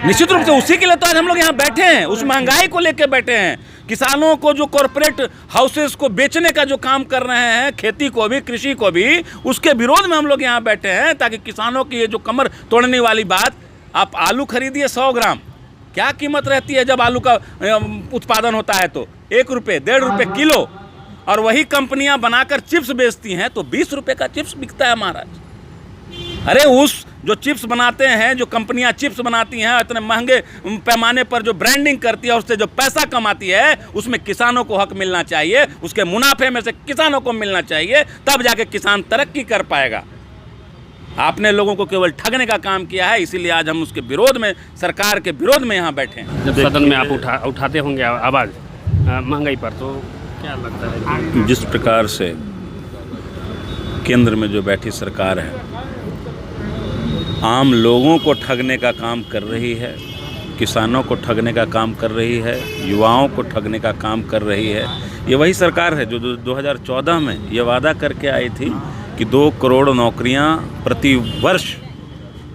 निश्चित रूप से उसी के लिए तो आज हम लोग यहाँ बैठे हैं, उस महंगाई को लेकर बैठे हैं। किसानों को जो कॉरपोरेट हाउसेस को बेचने का जो काम कर रहे हैं, खेती को भी कृषि को भी, उसके विरोध में हम लोग यहाँ बैठे हैं, ताकि किसानों की ये जो कमर तोड़ने वाली बात। आप आलू खरीदिए 100 ग्राम, क्या कीमत रहती है जब आलू का उत्पादन होता है तो 1 रुपये 1.5 रुपये किलो, और वही कंपनियां बनाकर चिप्स बेचती हैं तो 20 रुपये का चिप्स बिकता है महाराज। अरे उस जो चिप्स बनाते हैं, जो कंपनियां चिप्स बनाती हैं, इतने महंगे पैमाने पर जो ब्रांडिंग करती है, उससे जो पैसा कमाती है, उसमें किसानों को हक मिलना चाहिए, उसके मुनाफे में से किसानों को मिलना चाहिए, तब जाके किसान तरक्की कर पाएगा। आपने लोगों को केवल ठगने का काम किया है, इसीलिए आज हम उसके विरोध में, सरकार के विरोध में यहाँ बैठे हैं। जब सदन में आप उठाते होंगे आवाज़ महंगाई पर, तो क्या लगता है? जिस प्रकार से केंद्र में जो बैठी सरकार है, आम लोगों को ठगने का काम कर रही है, किसानों को ठगने का काम कर रही है, युवाओं को ठगने का काम कर रही है। ये वही सरकार है जो 2014 में ये वादा करके आई थी कि 2 करोड़ नौकरियां प्रति वर्ष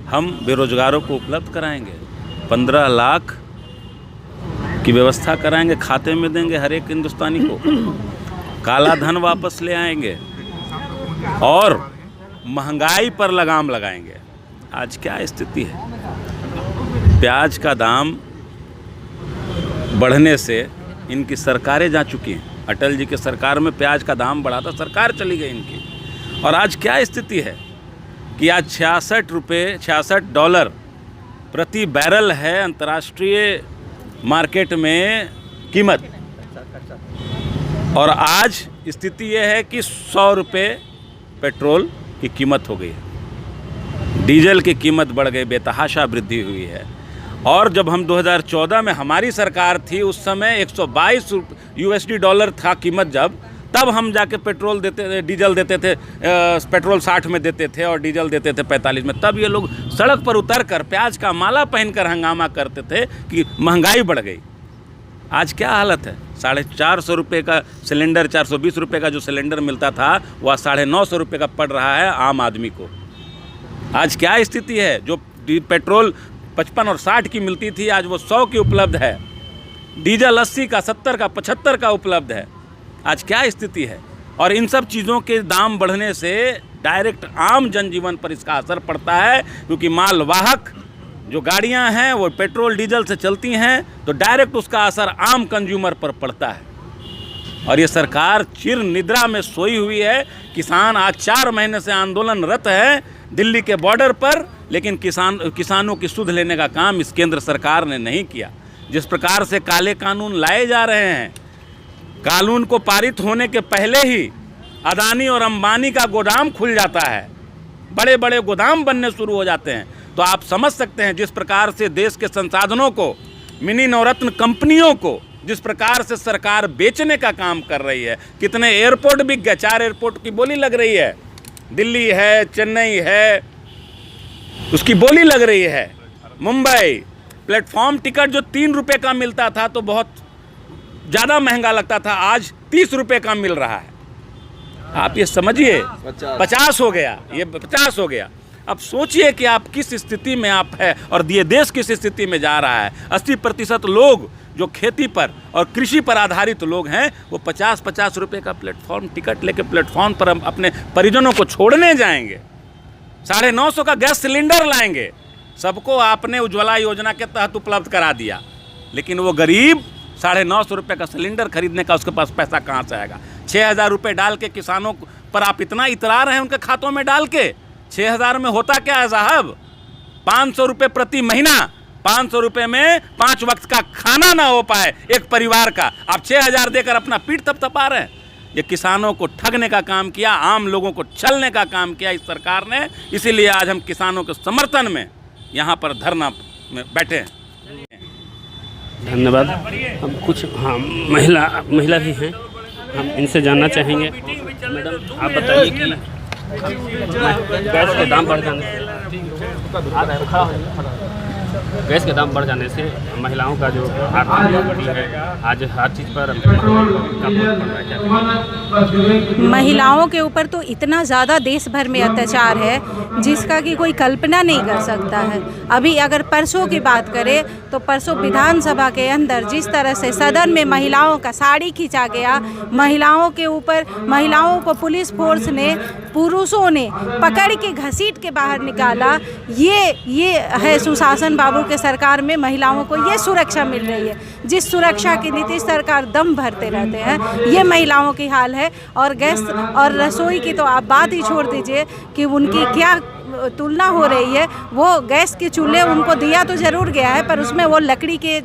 हम बेरोजगारों को उपलब्ध कराएंगे, 15 लाख की व्यवस्था कराएंगे, खाते में देंगे हर एक हिंदुस्तानी को, काला धन वापस ले आएंगे और महंगाई पर लगाम लगाएंगे। आज क्या स्थिति है? प्याज का दाम बढ़ने से इनकी सरकारें जा चुकी हैं। अटल जी के सरकार में प्याज का दाम बढ़ा था, सरकार चली गई इनकी, और आज क्या स्थिति है कि आज $66 प्रति बैरल है अंतर्राष्ट्रीय मार्केट में कीमत, और आज स्थिति यह है कि 100 रुपये पेट्रोल की कीमत हो गई है, डीजल की कीमत बढ़ गई, बेतहाशा वृद्धि हुई है। और जब हम 2014 में हमारी सरकार थी, उस समय $122 था कीमत जब, तब हम जाके पेट्रोल देते थे, डीजल देते थे, पेट्रोल 60 में देते थे और डीजल देते थे 45 में। तब ये लोग सड़क पर उतरकर प्याज का माला पहनकर हंगामा करते थे कि महंगाई बढ़ गई। आज क्या हालत है? 450 रुपये का सिलेंडर, 420 रुपये का जो सिलेंडर मिलता था, वह 950 रुपये का पड़ रहा है आम आदमी को। आज क्या स्थिति है? जो पेट्रोल 55 और 60 की मिलती थी, आज वो 100 की उपलब्ध है। डीजल 80 का, 70 का, 75 का उपलब्ध है। आज क्या स्थिति है? और इन सब चीज़ों के दाम बढ़ने से डायरेक्ट आम जनजीवन पर इसका असर पड़ता है, क्योंकि मालवाहक जो गाड़ियां हैं वो पेट्रोल डीजल से चलती हैं, तो डायरेक्ट उसका असर आम कंज्यूमर पर पड़ता है। और ये सरकार चिर निद्रा में सोई हुई है। किसान आज 4 महीने से आंदोलनरत है दिल्ली के बॉर्डर पर, लेकिन किसानों की सुध लेने का काम इस केंद्र सरकार ने नहीं किया। जिस प्रकार से काले कानून लाए जा रहे हैं, कानून को पारित होने के पहले ही अदानी और अंबानी का गोदाम खुल जाता है, बड़े बड़े गोदाम बनने शुरू हो जाते हैं। तो आप समझ सकते हैं जिस प्रकार से देश के संसाधनों को, मिनी नवरत्न कंपनियों को जिस प्रकार से सरकार बेचने का काम कर रही है। कितने एयरपोर्ट बिक गए, 4 एयरपोर्ट की बोली लग रही है, दिल्ली है, चेन्नई है, उसकी बोली लग रही है। मुंबई प्लेटफॉर्म टिकट जो 3 रुपये का मिलता था तो बहुत ज़्यादा महंगा लगता था, आज 30 रुपये का मिल रहा है। आप ये समझिए 50 हो गया, ये 50 हो गया। अब सोचिए कि आप किस स्थिति में आप है और ये देश किस स्थिति में जा रहा है। 80% लोग जो खेती पर और कृषि पर आधारित लोग हैं, वो 50-50 रुपये का प्लेटफॉर्म टिकट लेके प्लेटफॉर्म पर अपने परिजनों को छोड़ने जाएंगे। 950 का गैस सिलेंडर लाएंगे। सबको आपने उज्ज्वला योजना के तहत उपलब्ध करा दिया, लेकिन वो गरीब 950 रुपये का सिलेंडर खरीदने का उसके पास पैसा कहाँ से आएगा? 6000 रुपये डाल के किसानों पर आप इतना इतरा रहे हैं उनके खातों में डाल के। 6000 में होता क्या है साहब? 500 रुपये प्रति महीना। 500 रुपये में 5 वक्त का खाना ना हो पाए एक परिवार का, आप 6000 देकर अपना पीठ थपथपा रहे हैं। ये किसानों को ठगने का काम किया, आम लोगों को छलने का काम किया इस सरकार ने। इसीलिए आज हम किसानों के समर्थन में यहाँ पर धरना में बैठे हैं। धन्यवाद। हम कुछ महिला भी हैं, हम इनसे जानना चाहेंगे। मैडम आप बताइए कि गैस के दाम बढ़ जाने गैस के दाम बढ़ जाने से महिलाओं का जो आर्थिक स्थिति है आज हर चीज़ पर का बोझ पड़ रहा है। क्या कहेंगे? महिलाओं के ऊपर तो इतना ज़्यादा देश भर में अत्याचार है जिसका कि कोई कल्पना नहीं कर सकता है। अभी अगर परसों की बात करें तो परसों विधानसभा के अंदर जिस तरह से सदन में महिलाओं का साड़ी खींचा गया, महिलाओं के ऊपर महिलाओं को पुलिस फोर्स ने पुरुषों ने पकड़ के घसीट के बाहर निकाला, ये है सुशासन बाबू के सरकार में महिलाओं को ये सुरक्षा मिल रही है जिस सुरक्षा की नीतीश सरकार दम भरते रहते हैं। ये महिलाओं की हाल है। और गैस और रसोई की तो आप बात ही छोड़ दीजिए कि उनकी क्या तुलना हो रही है। वो गैस के चूल्हे उनको दिया तो ज़रूर गया है पर उसमें वो लकड़ी के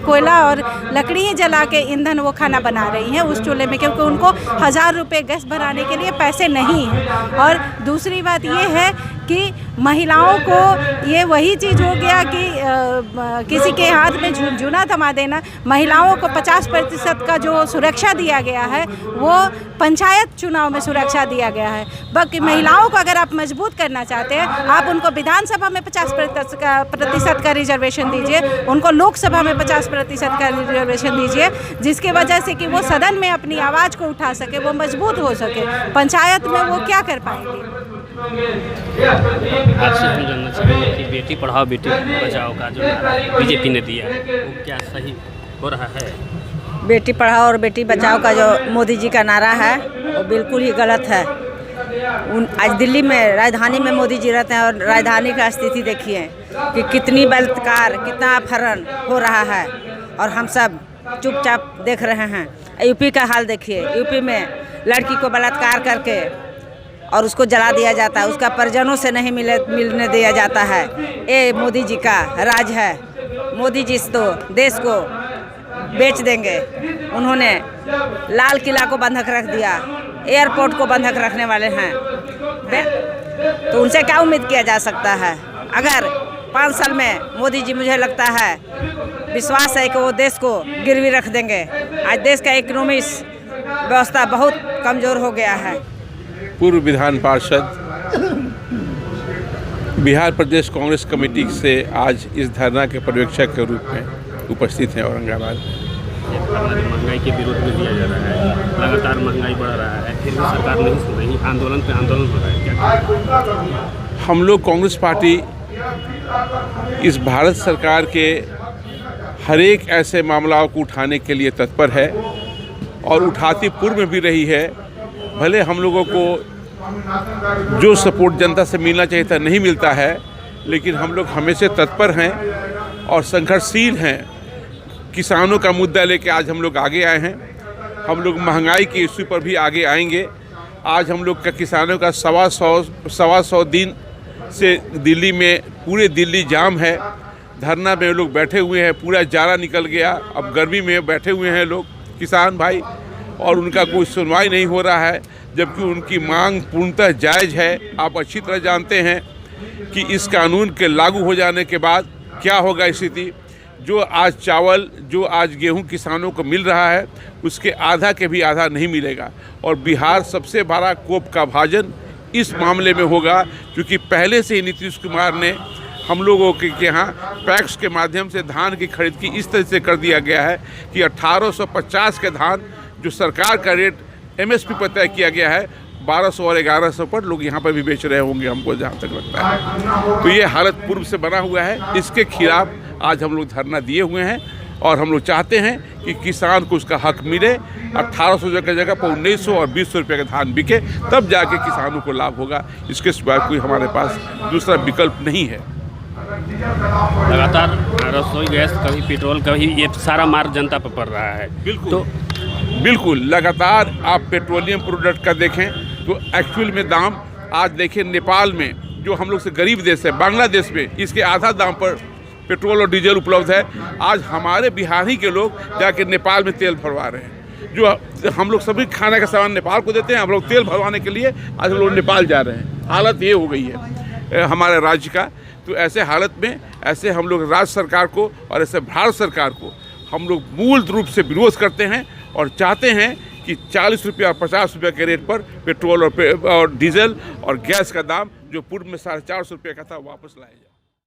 कोयला और लकड़ी ही जला के ईंधन वो खाना बना रही हैं उस चूल्हे में, क्योंकि उनको 1000 रुपये गैस भराने के लिए पैसे नहीं हैं। और दूसरी बात ये है कि महिलाओं को ये वही चीज़ हो गया कि किसी के हाथ में झुनझुना थमा देना। महिलाओं को 50% का जो सुरक्षा दिया गया है वो पंचायत चुनाव में सुरक्षा दिया गया है। बाकी महिलाओं को अगर आप मजबूत करना चाहते हैं आप उनको विधानसभा में 50% का रिजर्वेशन दीजिए, उनको लोकसभा में 50% का रिजर्वेशन दीजिए, जिसके वजह से कि वो सदन में अपनी आवाज़ को उठा सके, वो मजबूत हो सके। पंचायत में वो क्या कर पाएंगे? आपसे हम जानना चाहेंगे कि बेटी पढ़ाओ बेटी बचाओ का जो बीजेपी ने दिया है वो क्या सही हो रहा है? बेटी पढ़ाओ और बेटी बचाओ का जो मोदी जी का नारा है वो बिल्कुल ही गलत है। आज दिल्ली में राजधानी में मोदी जी रहते हैं और राजधानी का स्थिति देखिए कि कितनी बलात्कार, कितना अपहरण हो रहा है और हम सब चुपचाप देख रहे हैं। यूपी का हाल देखिए, यूपी में लड़की को बलात्कार करके और उसको जला दिया जाता है, उसका परिजनों से नहीं मिलने दिया जाता है। ये मोदी जी का राज है। मोदी जी तो देश को बेच देंगे। उन्होंने लाल किला को बंधक रख दिया, एयरपोर्ट को बंधक रखने वाले हैं, तो उनसे क्या उम्मीद किया जा सकता है? अगर 5 साल में मोदी जी, मुझे लगता है विश्वास है कि वो देश को गिरवी रख देंगे। आज देश का इकोनॉमिक व्यवस्था बहुत कमज़ोर हो गया है। पूर्व विधान पार्षद बिहार प्रदेश कांग्रेस कमेटी से आज इस धरना के पर्यवेक्षक के रूप में उपस्थित हैं औरंगाबाद। महंगाई के विरोध में दिया जा रहा है, लगातार महंगाई बढ़ रहा है, फिर भी सरकार नहीं सुन रही, आंदोलन पे आंदोलन हो रहा है। क्या हम लोग कांग्रेस पार्टी इस भारत सरकार के हर एक ऐसे मामलों को उठाने के लिए तत्पर है और उठाती पूर्व में भी रही है। भले हम लोगों को जो सपोर्ट जनता से मिलना चाहिए था नहीं मिलता है, लेकिन हम लोग हमेशा तत्पर हैं और संघर्षशील हैं। किसानों का मुद्दा लेके आज हम लोग आगे आए हैं। हम लोग महंगाई के इश्यू पर भी आगे आएंगे। आज हम लोग का किसानों का 125 दिन से दिल्ली में पूरे दिल्ली जाम है। धरना में लोग बैठे हुए हैं, पूरा जाड़ा निकल गया। अब गर्मी में बैठे हुए हैं लोग किसान भाई और उनका कोई सुनवाई नहीं हो रहा है, जबकि उनकी मांग पूर्णतः जायज़ है। आप अच्छी तरह जानते हैं कि इस कानून के लागू हो जाने के बाद क्या होगा स्थिति। जो आज चावल, जो आज गेहूं किसानों को मिल रहा है उसके आधा के भी आधा नहीं मिलेगा। और बिहार सबसे बड़ा कोप का भाजन इस मामले में होगा, क्योंकि पहले से ही नीतीश कुमार ने हम लोगों के यहाँ पैक्स के माध्यम से धान की खरीद की इस तरह से कर दिया गया है कि 1850 के धान जो सरकार का रेट MSP पर तय किया गया है 1200 और 1100 पर लोग यहाँ पर भी बेच रहे होंगे, हमको जहाँ तक लगता है। तो ये हालत पूर्व से बना हुआ है। इसके खिलाफ आज हम लोग धरना दिए हुए हैं और हम लोग चाहते हैं कि किसान को उसका हक मिले। 1800 की जगह पर 1900 और 2000 रुपये का धान बिके, तब जाके किसानों को लाभ होगा। इसके सिवाय कोई हमारे पास दूसरा विकल्प नहीं है। लगातार रसोई गैस, कभी पेट्रोल, कभी ये सारा मार जनता पर पड़ रहा है। बिल्कुल लगातार आप पेट्रोलियम प्रोडक्ट का देखें तो एक्चुअल में दाम आज देखें, नेपाल में जो हम लोग से गरीब देश है, बांग्लादेश में इसके आधा दाम पर पेट्रोल और डीजल उपलब्ध है। आज हमारे बिहारी के लोग जाके नेपाल में तेल भरवा रहे हैं। जो हम लोग सभी खाने का सामान नेपाल को देते हैं, हम लोग तेल भरवाने के लिए आज हम लोग नेपाल जा रहे हैं। हालत ये हो गई है हमारे राज्य का। तो ऐसे हालत में ऐसे हम लोग राज्य सरकार को और ऐसे भारत सरकार को हम लोग मूल रूप से विरोध करते हैं और चाहते हैं कि 40 रुपये और 50 रुपये के रेट पर पेट्रोल और डीजल और गैस का दाम जो पूर्व में 450 रुपये का था वापस लाया जाए।